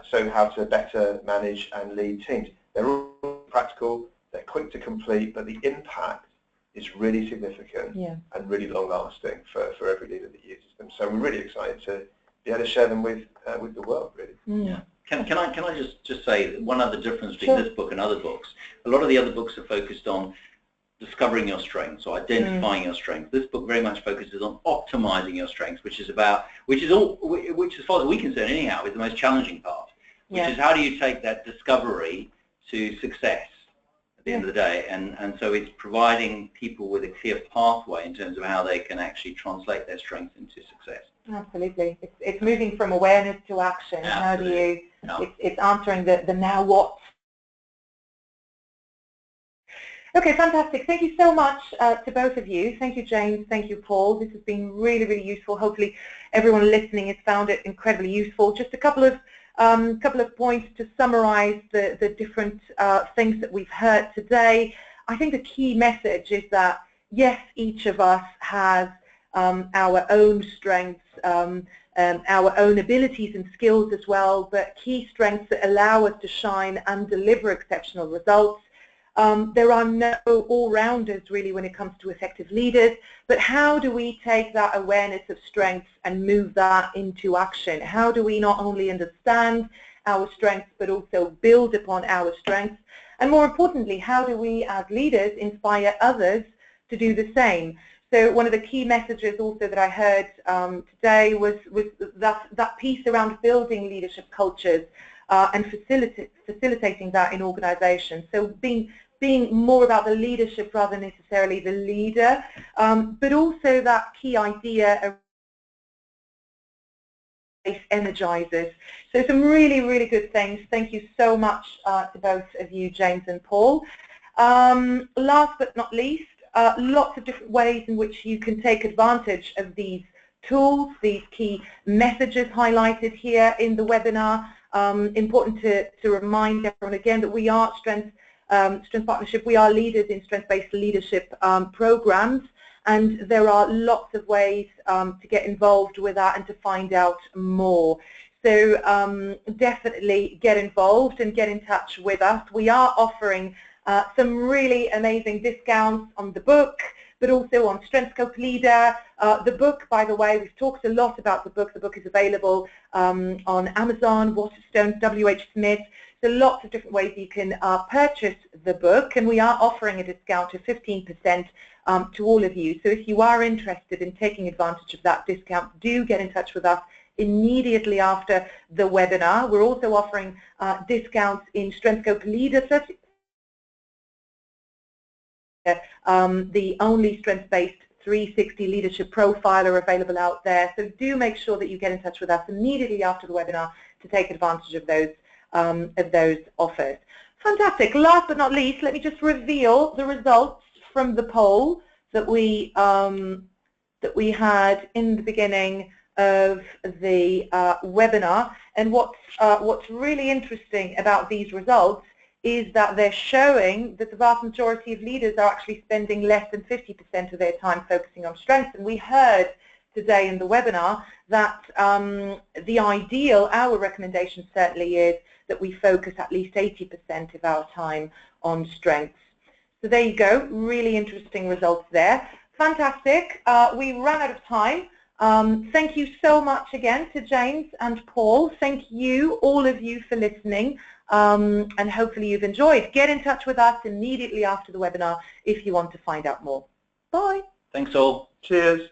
Speaker 2: So how to better manage and lead teams. They're all practical, they're quick to complete, but the impact is really significant and really long-lasting for every leader that uses them. So we're really excited to be able to share them with the world, really.
Speaker 3: Yeah. Can I just say one other difference between this book and other books? A lot of the other books are focused on discovering your strengths or identifying your strengths. This book very much focuses on optimizing your strengths, which as far as we concern anyhow, is the most challenging part, which is how do you take that discovery to success at the end of the day, and so it's providing people with a clear pathway in terms of how they can actually translate their strengths into success.
Speaker 1: Absolutely. It's moving from awareness to action.
Speaker 3: Absolutely.
Speaker 1: How do you, it's answering the now what. Okay, fantastic. Thank you so much to both of you. Thank you, James. Thank you, Paul. This has been really, really useful. Hopefully everyone listening has found it incredibly useful. Just a couple of points to summarize the different things that we've heard today. I think the key message is that, yes, each of us has our own strengths, our own abilities and skills as well, but key strengths that allow us to shine and deliver exceptional results. There are no all-rounders really when it comes to effective leaders, but how do we take that awareness of strengths and move that into action? How do we not only understand our strengths but also build upon our strengths? And more importantly, how do we as leaders inspire others to do the same? So one of the key messages also that I heard today was that piece around building leadership cultures and facilitating that in organizations. So being more about the leadership rather than necessarily the leader, but also that key idea of energizers. So some really, really good things. Thank you so much to both of you, James and Paul. Last but not least, lots of different ways in which you can take advantage of these tools, these key messages highlighted here in the webinar. Important to remind everyone again that we are Strengths Partnership, we are leaders in strengths-based leadership programs, and there are lots of ways to get involved with that and to find out more. So definitely get involved and get in touch with us. We are offering some really amazing discounts on the book, but also on Strengthscope Leader. The book, by the way, we've talked a lot about the book. The book is available on Amazon, Waterstone, W.H. Smith. So lots of different ways you can purchase the book, and we are offering a discount of 15% to all of you. So if you are interested in taking advantage of that discount, do get in touch with us immediately after the webinar. We're also offering discounts in Strengthscope Leader, the only strengths-based 360 leadership profiler available out there. So do make sure that you get in touch with us immediately after the webinar to take advantage of those offers. Fantastic. Last but not least, let me just reveal the results from the poll that we had in the beginning of the webinar. And what's really interesting about these results is that they're showing that the vast majority of leaders are actually spending less than 50% of their time focusing on strengths. And we heard today in the webinar that the ideal, our recommendation certainly is that we focus at least 80% of our time on strengths. So there you go, really interesting results there. Fantastic. We ran out of time. Thank you so much again to James and Paul. Thank you, all of you, for listening. And hopefully you've enjoyed. Get in touch with us immediately after the webinar if you want to find out more. Bye.
Speaker 3: Thanks all.
Speaker 2: Cheers.